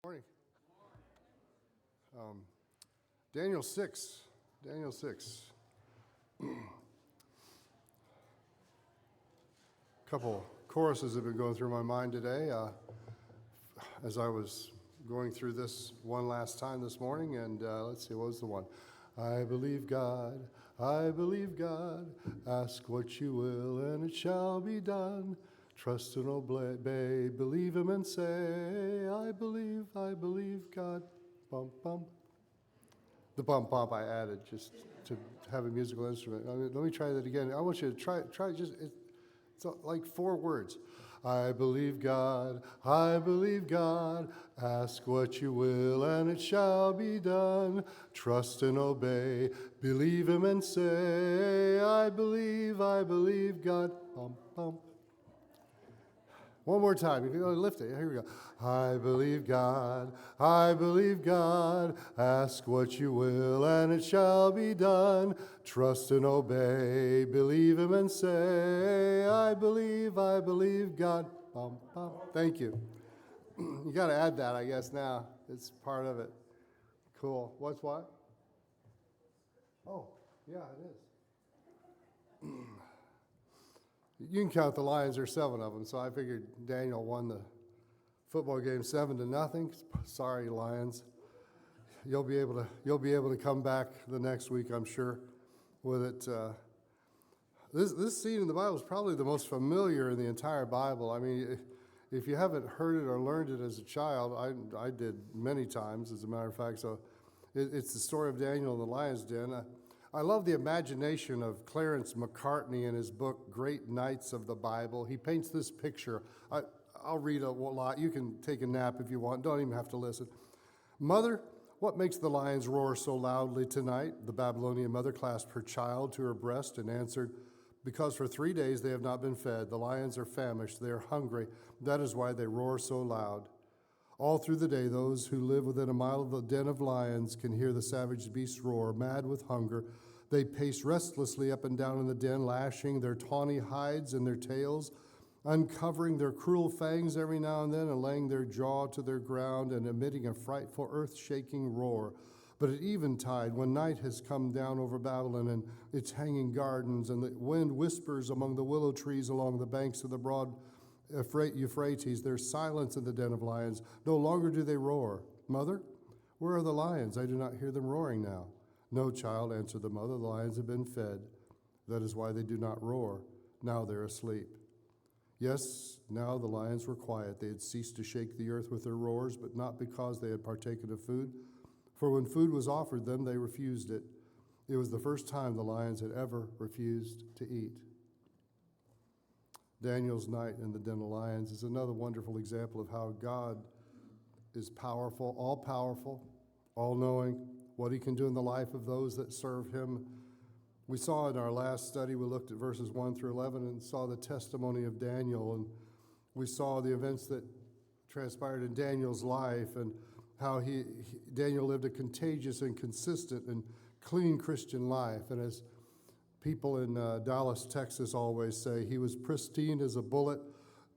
Morning. Daniel 6. Daniel 6. Couple choruses have been going through my mind today as I was going through this one last time this morning. And let's see, what was the one? I believe God, ask what you will and it shall be done. Trust and obey, believe him and say, I believe God. Bump, bump. The bump, bump I added just to have a musical instrument. Let me try that again. I want you to try just, it's like 4 words. I believe God, ask what you will and it shall be done. Trust and obey, believe him and say, I believe God. Bump, bump. One more time. If you lift it. Here we go. I believe God, ask what you will, and it shall be done. Trust and obey, believe him and say, I believe God. Bum, bum. Thank you. You got to add that, I guess, now. It's part of it. Cool. What's what? Oh, yeah, it is. You can count the Lions, there's 7 of them, so I figured Daniel won the football game 7-0. Sorry, Lions. You'll be able to come back the next week, I'm sure, with it. This scene in the Bible is probably the most familiar in the entire Bible. I mean, if you haven't heard it or learned it as a child, I did many times, as a matter of fact. So it's the story of Daniel in the lion's den. I love the imagination of Clarence McCartney in his book, Great Knights of the Bible. He paints this picture. I'll read a lot. You can take a nap if you want. Don't even have to listen. Mother, what makes the lions roar so loudly tonight? The Babylonian mother clasped her child to her breast and answered, because for 3 days they have not been fed. The lions are famished. They are hungry. That is why they roar so loud. All through the day, those who live within a mile of the den of lions can hear the savage beasts roar, mad with hunger. They pace restlessly up and down in the den, lashing their tawny hides and their tails, uncovering their cruel fangs every now and then and laying their jaw to their ground and emitting a frightful earth-shaking roar. But at eventide, when night has come down over Babylon and its hanging gardens, and the wind whispers among the willow trees along the banks of the broad Euphrates, there's silence in the den of lions. No longer do they roar. Mother, where are the lions? I do not hear them roaring now. No, child, answered the mother, the lions have been fed. That is why they do not roar. Now they're asleep. Yes, now the lions were quiet. They had ceased to shake the earth with their roars, but not because they had partaken of food. For when food was offered them, they refused it. It was the first time the lions had ever refused to eat. Daniel's night in the den of lions is another wonderful example of how God is powerful, all-knowing, what he can do in the life of those that serve him. We saw in our last study, we looked at verses 1 through 11 and saw the testimony of Daniel, and we saw the events that transpired in Daniel's life and how Daniel lived a contagious and consistent and clean Christian life. And as people in Dallas, Texas always say, he was pristine as a bullet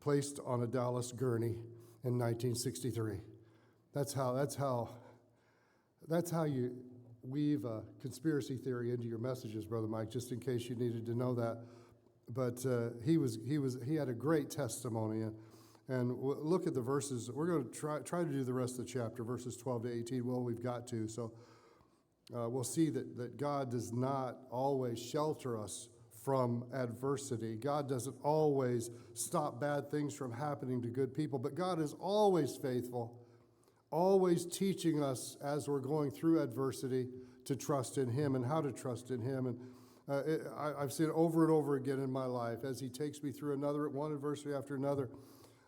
placed on a Dallas gurney in 1963. That's how you weave a conspiracy theory into your messages, Brother Mike, just in case you needed to know that. But he had a great testimony, and look at the verses. We're going to try to do the rest of the chapter, verses 12 to 18. Well, we've got to. So we'll see that God does not always shelter us from adversity. God doesn't always stop bad things from happening to good people, but God is always faithful, always teaching us as we're going through adversity to trust in him and how to trust in him. And I've seen it over and over again in my life as he takes me through one adversity after another.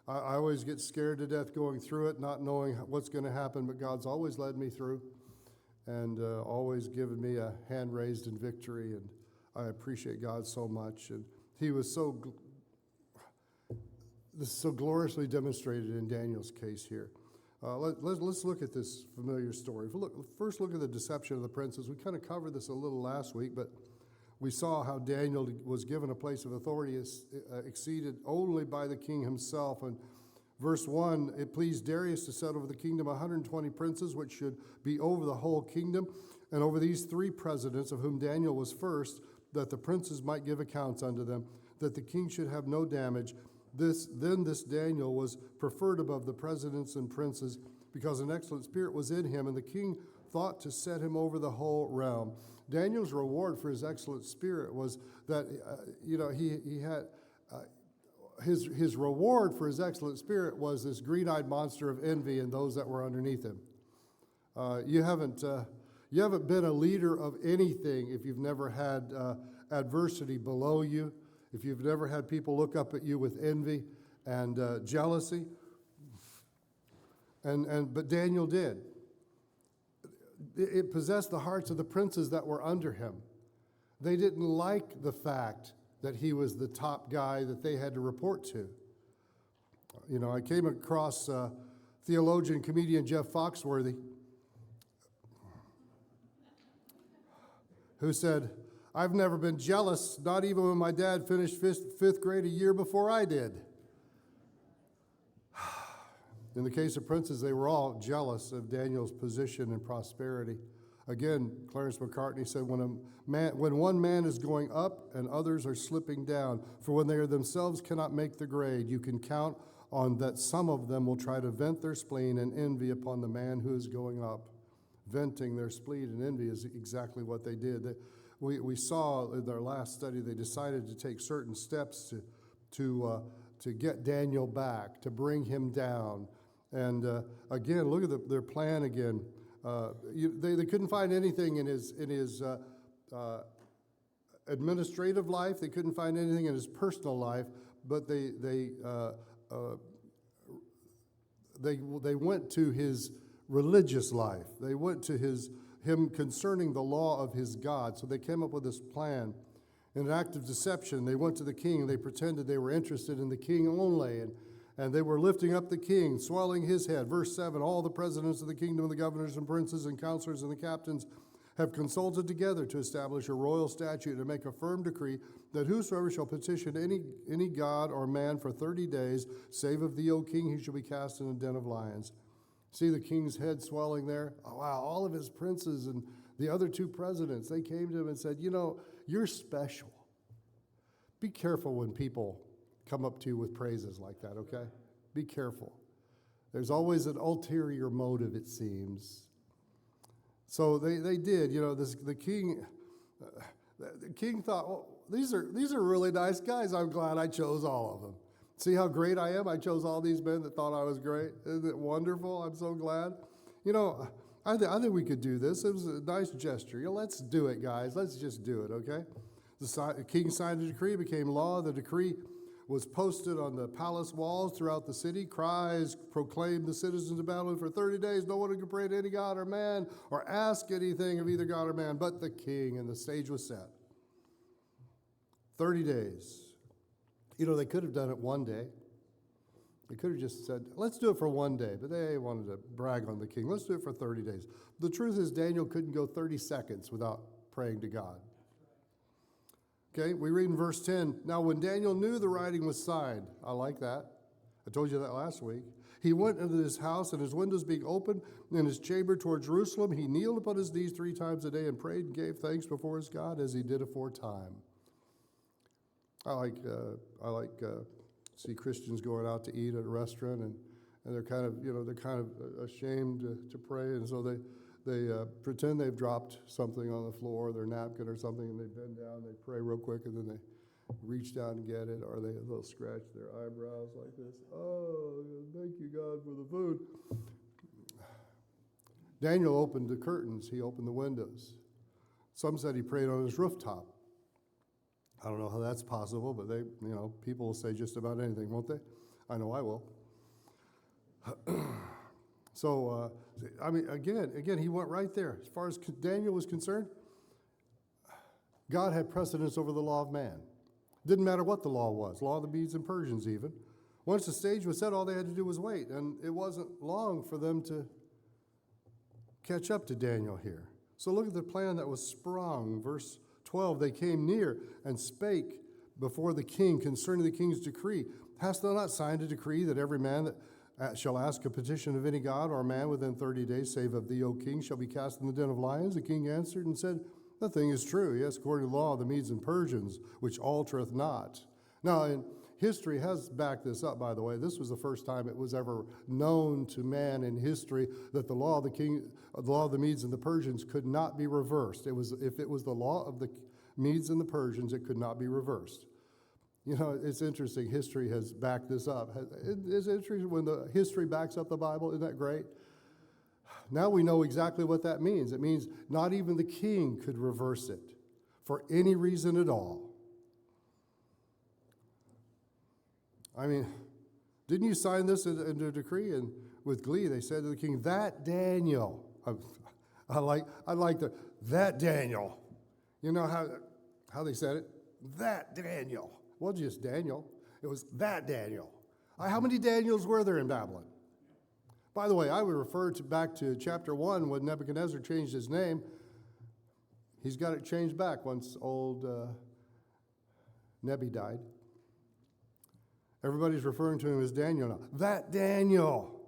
I always get scared to death going through it, not knowing what's going to happen, but God's always led me through and always given me a hand raised in victory, and I appreciate God so much. And he was this is so gloriously demonstrated in Daniel's case here. Let's look at this familiar story. First look at the deception of the princes. We kind of covered this a little last week, but we saw how Daniel was given a place of authority exceeded only by the king himself. And Verse 1, it pleased Darius to set over the kingdom 120 princes, which should be over the whole kingdom, and over these 3 presidents, of whom Daniel was first, that the princes might give accounts unto them, that the king should have no damage. Then this Daniel was preferred above the presidents and princes, because an excellent spirit was in him, and the king thought to set him over the whole realm. Daniel's reward for his excellent spirit was that, he had... His reward for his excellent spirit was this green-eyed monster of envy and those that were underneath him. You haven't been a leader of anything if you've never had adversity below you, if you've never had people look up at you with envy and jealousy. But Daniel did. It possessed the hearts of the princes that were under him. They didn't like the fact that he was the top guy that they had to report to. I came across theologian, comedian Jeff Foxworthy, who said, "I've never been jealous, not even when my dad finished fifth grade a year before I did." In the case of princes, they were all jealous of Daniel's position and prosperity. Again, Clarence McCartney said, when one man is going up and others are slipping down, for when they are themselves cannot make the grade, you can count on that some of them will try to vent their spleen and envy upon the man who is going up. Venting their spleen and envy is exactly what they did. We saw in their last study they decided to take certain steps to get Daniel back, to bring him down. And again, look at their plan again. They couldn't find anything in his administrative life. They couldn't find anything in his personal life, but they went to his religious life. They went to him concerning the law of his God. So they came up with this plan. In an act of deception, they went to the king. They pretended they were interested in the king only, and they were lifting up the king, swelling his head. Verse 7, all the presidents of the kingdom, the governors and princes and counselors and the captains have consulted together to establish a royal statute and make a firm decree that whosoever shall petition any god or man for 30 days, save of thee, O king, he shall be cast in a den of lions. See the king's head swelling there? Oh, wow, all of his princes and the other 2 presidents, they came to him and said, you're special. Be careful when people come up to you with praises like that, okay? Be careful. There's always an ulterior motive, it seems. So they did. The king thought, well, these are really nice guys. I'm glad I chose all of them. See how great I am? I chose all these men that thought I was great. Isn't it wonderful? I'm so glad. I think we could do this. It was a nice gesture. Let's do it, guys. Let's just do it, okay? The king signed a decree, became law. The decree was posted on the palace walls throughout the city. Cries proclaimed the citizens of Babylon for 30 days. No one could pray to any god or man or ask anything of either god or man but the king, and the stage was set. 30 days. They could have done it one day. They could have just said, let's do it for one day, but they wanted to brag on the king. Let's do it for 30 days. The truth is Daniel couldn't go 30 seconds without praying to God. Okay, we read in verse 10, now when Daniel knew the writing was signed, I like that. I told you that last week. He went into his house, and his windows being open in his chamber toward Jerusalem, he kneeled upon his knees 3 times a day and prayed and gave thanks before his God as he did aforetime. I like see Christians going out to eat at a restaurant, and they're kind of ashamed to pray, and so they pretend they've dropped something on the floor, their napkin or something, and they bend down, they pray real quick, and then they reach down and get it, or they'll scratch their eyebrows like this. Oh, thank you, God, for the food. Daniel opened the curtains. He opened the windows. Some said he prayed on his rooftop. I don't know how that's possible, but people will say just about anything, won't they? I know I will. So, again, he went right there. As far as Daniel was concerned, God had precedence over the law of man. Didn't matter what the law was, law of the Medes and Persians even. Once the stage was set, all they had to do was wait, and it wasn't long for them to catch up to Daniel here. So look at the plan that was sprung. Verse 12, they came near and spake before the king concerning the king's decree, Hast thou not signed a decree that every man that shall ask a petition of any god or man within 30 days, save of thee, O king, shall be cast in the den of lions? The king answered and said, the thing is true, yes, according to the law of the Medes and Persians, which altereth not. Now, and history has backed this up, by the way. This was the first time it was ever known to man in history that the law of the Medes and the Persians could not be reversed. If it was the law of the Medes and the Persians, it could not be reversed. You know, it's interesting. History has backed this up. It's interesting when the history backs up the Bible. Isn't that great? Now we know exactly what that means. It means not even the king could reverse it for any reason at all. I mean, didn't you sign this into a decree? And with glee, they said to the king, that Daniel. I like that Daniel. You know how they said it? That Daniel. It wasn't just Daniel. It was that Daniel. How many Daniels were there in Babylon? By the way, I would refer back to chapter 1 when Nebuchadnezzar changed his name. He's got it changed back once old Nebi died. Everybody's referring to him as Daniel now. That Daniel,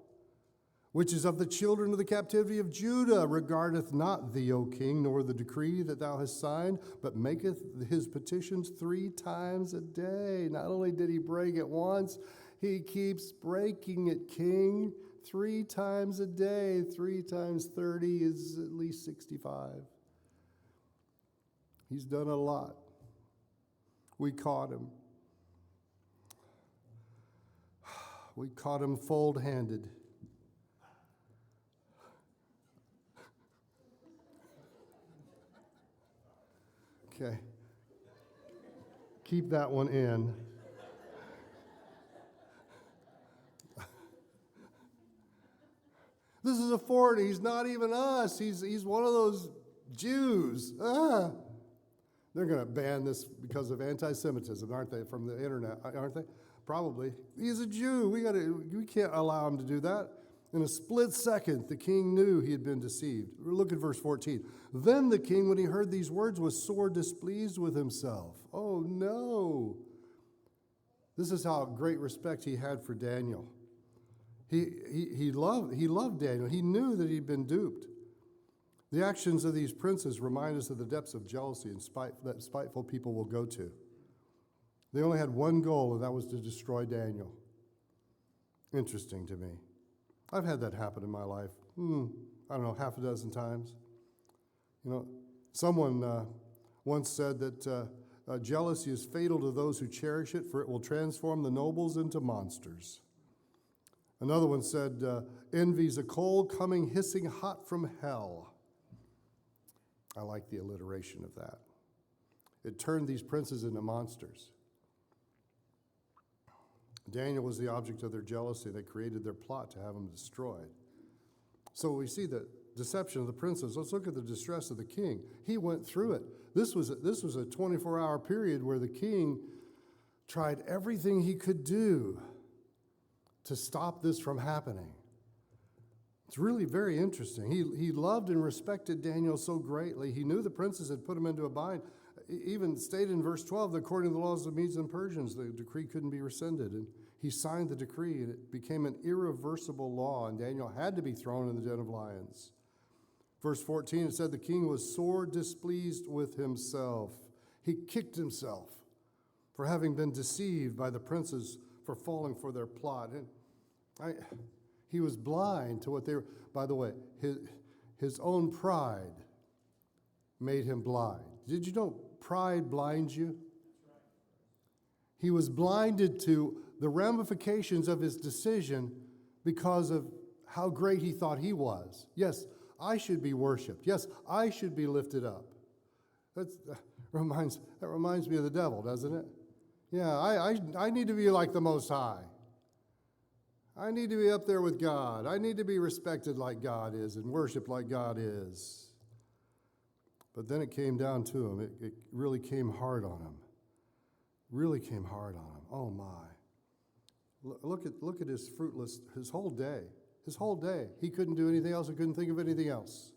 which is of the children of the captivity of Judah, regardeth not thee, O king, nor the decree that thou hast signed, but maketh his petitions 3 times a day. Not only did he break it once, he keeps breaking it, king. 3 times a day. 3 times 30 is at least 65. He's done a lot. We caught him. We caught him fold-handed. Okay. Keep that one in. This is a foreigner. He's not even us. He's one of those Jews. They're going to ban this because of anti-Semitism, aren't they, from the internet, aren't they? Probably. He's a Jew. We can't allow him to do that. In a split second, the king knew he had been deceived. Look at verse 14. Then the king, when he heard these words, was sore displeased with himself. Oh, no. This is how great respect he had for Daniel. He loved Daniel. He knew that he'd been duped. The actions of these princes remind us of the depths of jealousy and spite that spiteful people will go to. They only had one goal, and that was to destroy Daniel. Interesting to me. I've had that happen in my life. I don't know, half a dozen times. You know, someone once said that jealousy is fatal to those who cherish it, for it will transform the nobles into monsters. Another one said, envy's a coal coming hissing hot from hell. I like the alliteration of that. It turned these princes into monsters. Daniel was the object of their jealousy. They created their plot to have him destroyed. So we see the deception of the princes. Let's look at the distress of the king. He went through it. This was a 24-hour period where the king tried everything he could do to stop this from happening. It's really very interesting. He loved and respected Daniel so greatly. He knew the princes had put him into a bind. Even stated in verse 12 that according to the laws of the Medes and Persians, the decree couldn't be rescinded. And he signed the decree, and it became an irreversible law, and Daniel had to be thrown in the den of lions. Verse 14, it said the king was sore displeased with himself. He kicked himself for having been deceived by the princes for falling for their plot. And he was blind to what they were. By the way, his own pride made him blind. Did you know pride blinds you? He was blinded to the ramifications of his decision because of how great he thought he was. Yes, I should be worshiped. Yes, I should be lifted up. That reminds me of the devil, doesn't it? Yeah, I need to be like the Most High. I need to be up there with God. I need to be respected like God is and worshiped like God is. But then it came down to him. It really came hard on him. Really came hard on him. Oh my. Look at his whole day. His whole day. He couldn't do anything else. He couldn't think of anything else.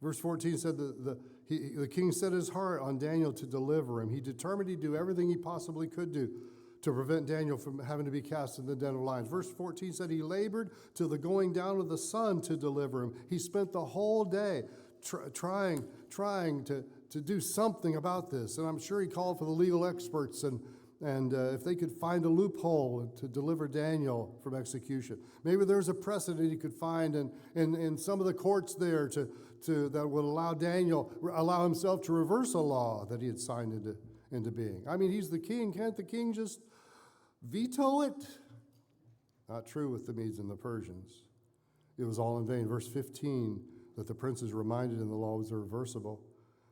Verse 14 said the king set his heart on Daniel to deliver him. He determined he'd do everything he possibly could do to prevent Daniel from having to be cast in the den of lions. Verse 14 said he labored till the going down of the sun to deliver him. He spent the whole day trying to do something about this. And I'm sure he called for the legal experts and if they could find a loophole to deliver Daniel from execution. Maybe there's a precedent he could find in some of the courts there that would allow himself to reverse a law that he had signed into being. I mean, he's the king. Can't the king just veto it? Not true with the Medes and the Persians. It was all in vain. Verse 15, that the princes reminded in the law was irreversible.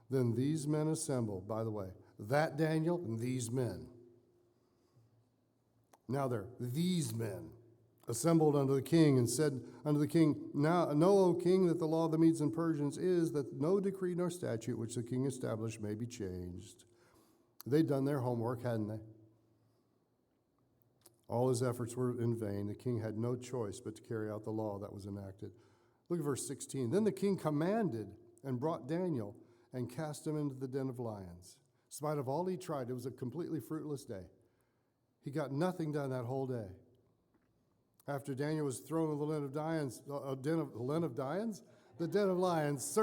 Then these men assembled, by the way, that Daniel and these men. Now these men assembled unto the king and said unto the king, Now know, O king, that the law of the Medes and Persians is that no decree nor statute which the king established may be changed. They'd done their homework, hadn't they? All his efforts were in vain. The king had no choice but to carry out the law that was enacted. Look at verse 16. Then the king commanded and brought Daniel and cast him into the den of lions. In spite of all he tried, it was a completely fruitless day. He got nothing done that whole day. After Daniel was thrown in the den of lions, the den of lions.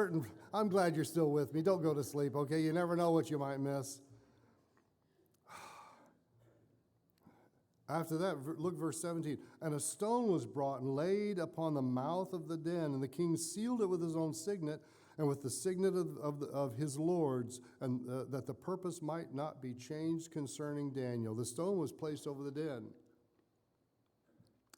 I'm glad you're still with me. Don't go to sleep, okay? You never know what you might miss. After that, look verse 17. And a stone was brought and laid upon the mouth of the den, and the king sealed it with his own signet and with the signet of his lords, and that the purpose might not be changed concerning Daniel. The stone was placed over the den.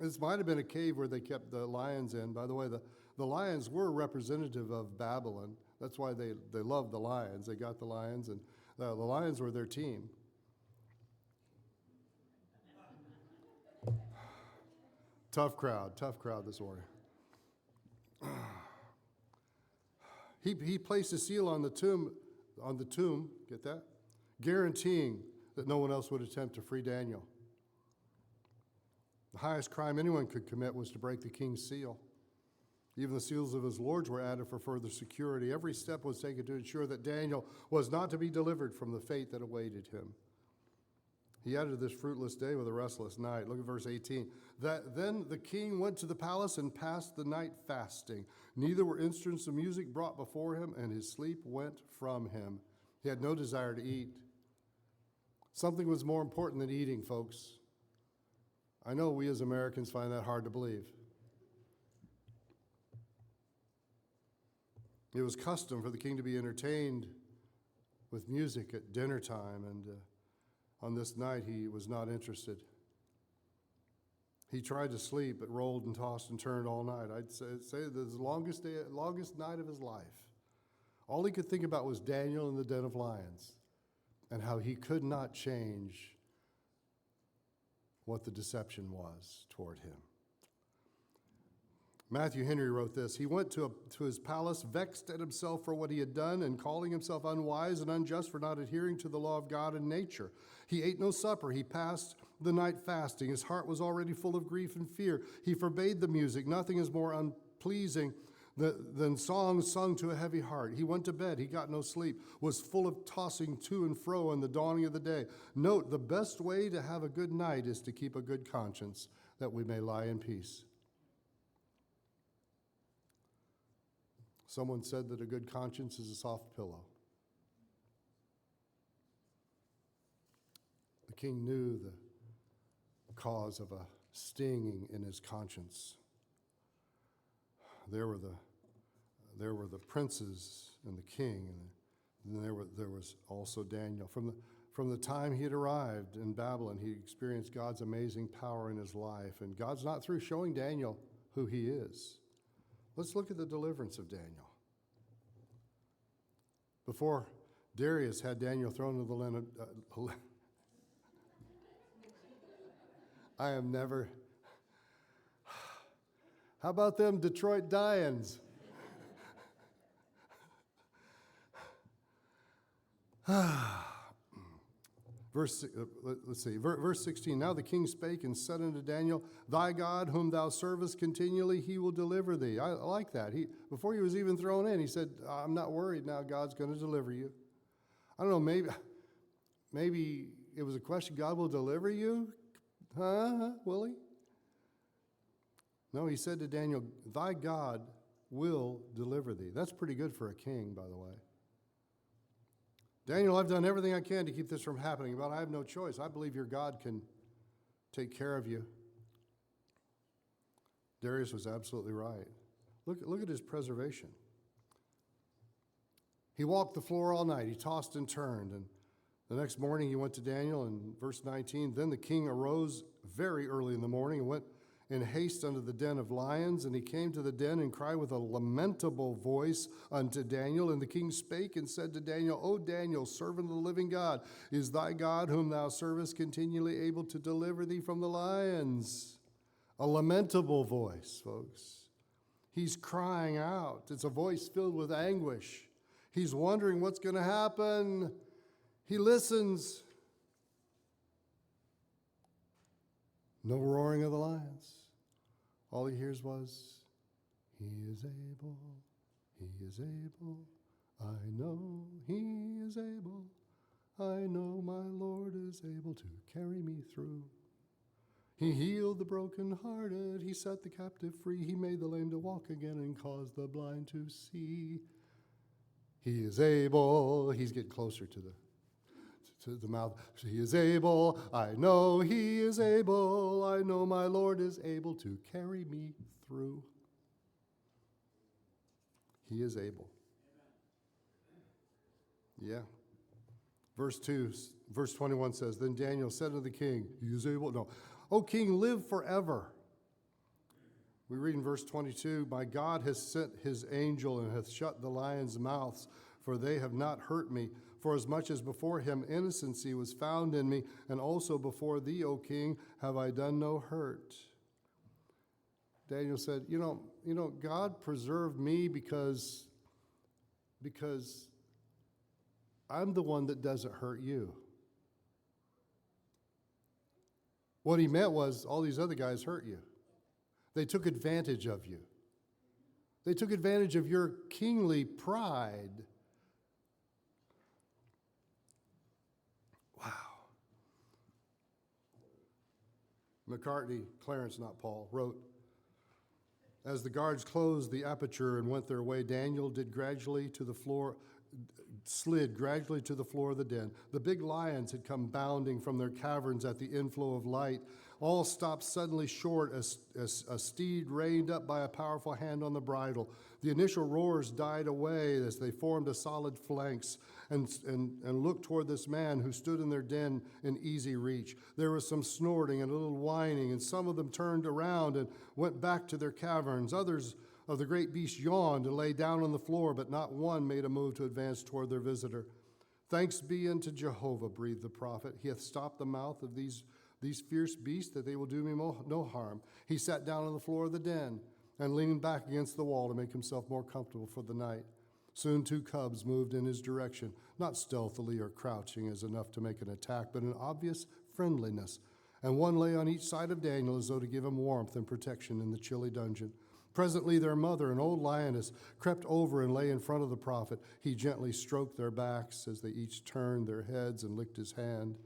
This might have been a cave where they kept the lions in. By the way, the lions were representative of Babylon. That's why they loved the lions. They got the lions, and the lions were their team. Tough crowd this morning. He placed a seal on the tomb, get that? Guaranteeing that no one else would attempt to free Daniel. The highest crime anyone could commit was to break the king's seal. Even the seals of his lords were added for further security. Every step was taken to ensure that Daniel was not to be delivered from the fate that awaited him. He added this fruitless day with a restless night. Look at verse 18. Then the king went to the palace and passed the night fasting. Neither were instruments of music brought before him, and his sleep went from him. He had no desire to eat. Something was more important than eating, folks. I know we as Americans find that hard to believe. It was custom for the king to be entertained with music at dinner time, and on this night he was not interested. He tried to sleep, but rolled and tossed and turned all night. I'd say the longest night of his life. All he could think about was Daniel in the den of lions and how he could not change what the deception was toward him. Matthew Henry wrote this. He went to his palace, vexed at himself for what he had done, and calling himself unwise and unjust for not adhering to the law of God and nature. He ate no supper. He passed the night fasting. His heart was already full of grief and fear. He forbade the music. Nothing is more unpleasing than songs sung to a heavy heart. He went to bed. He got no sleep, was full of tossing to and fro in the dawning of the day. Note, the best way to have a good night is to keep a good conscience, that we may lie in peace. Someone said that a good conscience is a soft pillow. The king knew the cause of a stinging in his conscience. There were the princes and the king, and then there was also Daniel. From the time he had arrived in Babylon, he experienced God's amazing power in his life, and God's not through showing Daniel who he is. Let's look at the deliverance of Daniel. Before Darius had Daniel thrown into the den of I am never. How about them Detroit Lions? Verse 16. Now the king spake and said unto Daniel, Thy God, whom thou servest continually, he will deliver thee. I like that. Before he was even thrown in, he said, I'm not worried now. God's going to deliver you. I don't know, maybe it was a question, God will deliver you? Huh? Will he? No, he said to Daniel, thy God will deliver thee. That's pretty good for a king, by the way. Daniel, I've done everything I can to keep this from happening, but I have no choice. I believe your God can take care of you. Darius was absolutely right. Look at his preservation. He walked the floor all night. He tossed and turned. And the next morning he went to Daniel, in verse 19, then the king arose very early in the morning and went in haste unto the den of lions. And he came to the den and cried with a lamentable voice unto Daniel. And the king spake and said to Daniel, O Daniel, servant of the living God, is thy God whom thou servest continually able to deliver thee from the lions? A lamentable voice, folks. He's crying out. It's a voice filled with anguish. He's wondering what's going to happen. He listens. No roaring of the lions. All he hears was, he is able, he is able, I know he is able, I know my Lord is able to carry me through. He healed the brokenhearted, he set the captive free, he made the lame to walk again and caused the blind to see. He is able, he's getting closer to the mouth. He is able, I know he is able, I know my Lord is able to carry me through. He is able. Yeah. Verse 21 says, then Daniel said to the king, he is able. No. O king, live forever. We read in verse 22, my God has sent his angel and hath shut the lions' mouths, for they have not hurt me. For as much as before him innocency was found in me, and also before thee, O king, have I done no hurt. Daniel said, you know, God preserved me because I'm the one that doesn't hurt you. What he meant was all these other guys hurt you. They took advantage of you. They took advantage of your kingly pride. Wow. McCartney, Clarence, not Paul, wrote, as the guards closed the aperture and went their way, Daniel slid gradually to the floor of the den. The big lions had come bounding from their caverns at the inflow of light. All stopped suddenly short as a steed reined up by a powerful hand on the bridle. The initial roars died away as they formed a solid phalanx and looked toward this man who stood in their den in easy reach. There was some snorting and a little whining, and some of them turned around and went back to their caverns. Others of the great beast yawned and lay down on the floor, but not one made a move to advance toward their visitor. Thanks be unto Jehovah, breathed the prophet. He hath stopped the mouth of these fierce beasts, that they will do me no harm. He sat down on the floor of the den and leaned back against the wall to make himself more comfortable for the night. Soon 2 cubs moved in his direction, not stealthily or crouching as enough to make an attack, but in obvious friendliness. And one lay on each side of Daniel as though to give him warmth and protection in the chilly dungeon. Presently their mother, an old lioness, crept over and lay in front of the prophet. He gently stroked their backs as they each turned their heads and licked his hand.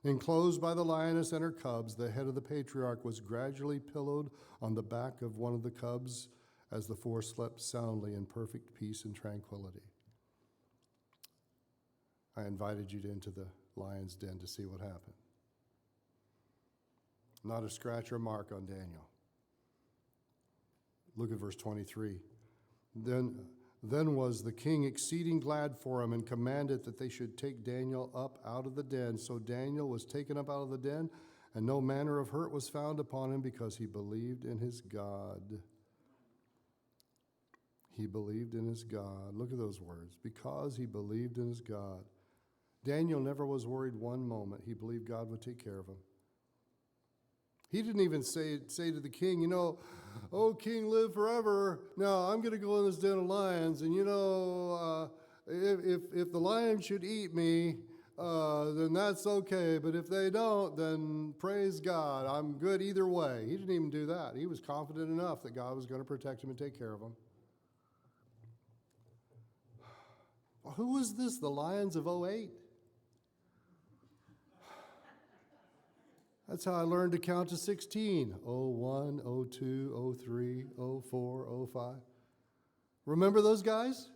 Enclosed by the lioness and her cubs, the head of the patriarch was gradually pillowed on the back of one of the cubs as the 4 slept soundly in perfect peace and tranquility. I invited you into the lion's den to see what happened. Not a scratch or mark on Daniel. Look at verse 23. Then was the king exceeding glad for him, and commanded that they should take Daniel up out of the den. So Daniel was taken up out of the den, and no manner of hurt was found upon him, because he believed in his God. He believed in his God. Look at those words. Because he believed in his God. Daniel never was worried one moment. He believed God would take care of him. He didn't even say to the king, oh, king, live forever. No, I'm going to go in this den of lions, and if the lions should eat me, then that's okay. But if they don't, then praise God. I'm good either way. He didn't even do that. He was confident enough that God was going to protect him and take care of him. Who was this? The lions of 08? That's how I learned to count to 16. 01, 02, 03, 04, 05. Remember those guys?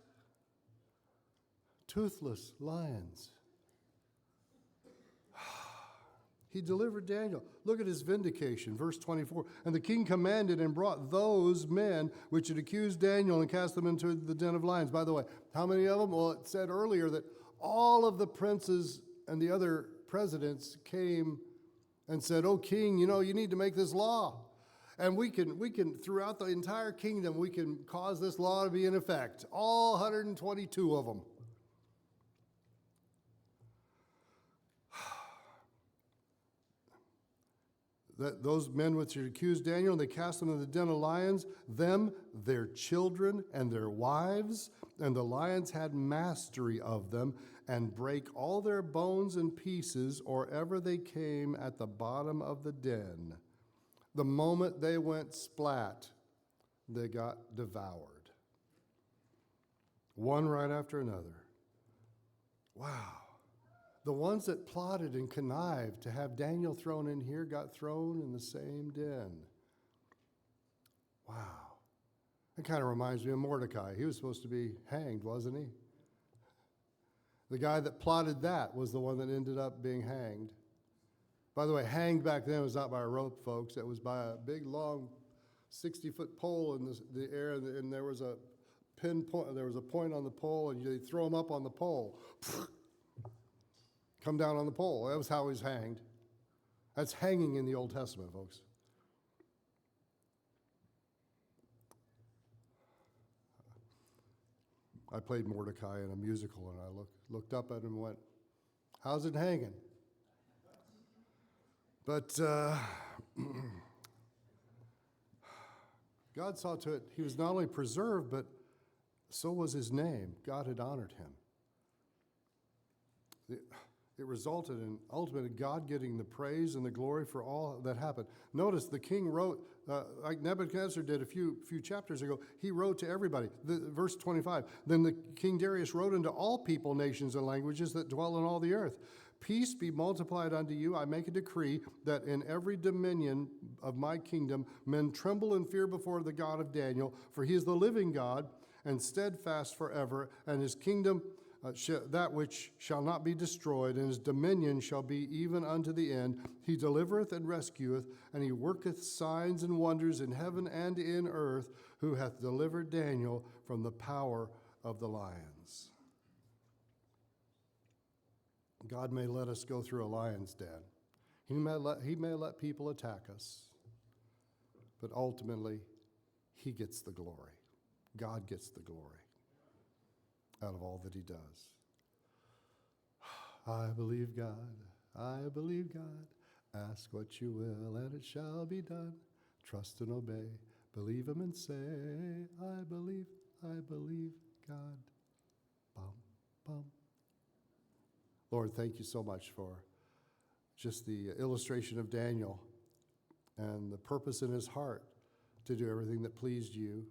Toothless lions. He delivered Daniel. Look at his vindication, verse 24. And the king commanded and brought those men which had accused Daniel and cast them into the den of lions. By the way, how many of them? Well, it said earlier that all of the princes and the other presidents came and said, "Oh, king, you need to make this law. And we can, throughout the entire kingdom, we can cause this law to be in effect." All 122 of them. Those men which had accused Daniel, and they cast them in the den of lions, them, their children, and their wives, and the lions had mastery of them, and brake all their bones in pieces, or ever they came at the bottom of the den. The moment they went splat, they got devoured. One right after another. Wow. The ones that plotted and connived to have Daniel thrown in here got thrown in the same den. Wow. It kind of reminds me of Mordecai. He was supposed to be hanged, wasn't he? The guy that plotted that was the one that ended up being hanged. By the way, hanged back then was not by a rope, folks. It was by a big, long, 60-foot pole in the air, and there was a pinpoint. There was a point on the pole, and they throw him up on the pole. Come down on the pole. That was how he was hanged. That's hanging in the Old Testament, folks. I played Mordecai in a musical, and I looked up at him and went, "How's it hanging?" But God saw to it he was not only preserved, but so was his name. God had honored him. It resulted in ultimately God getting the praise and the glory for all that happened. Notice the king wrote, like Nebuchadnezzar did a few chapters ago, he wrote to everybody. Verse 25, then the King Darius wrote unto all people, nations, and languages that dwell on all the earth. Peace be multiplied unto you. I make a decree that in every dominion of my kingdom men tremble and fear before the God of Daniel, for he is the living God and steadfast forever, and his kingdom that which shall not be destroyed, and his dominion shall be even unto the end. He delivereth and rescueth, and he worketh signs and wonders in heaven and in earth, who hath delivered Daniel from the power of the lions. God may let us go through a lion's den. He may let people attack us, but ultimately, he gets the glory. God gets the glory out of all that he does. I believe God, I believe God. Ask what you will, and it shall be done. Trust and obey. Believe him and say, I believe God. Bum, bum. Lord, thank you so much for just the illustration of Daniel and the purpose in his heart to do everything that pleased you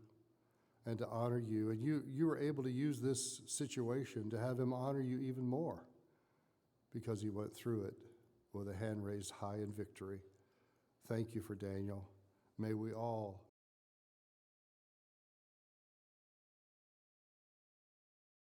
and to honor you. And you were able to use this situation to have him honor you even more because he went through it with a hand raised high in victory. Thank you for Daniel. May we all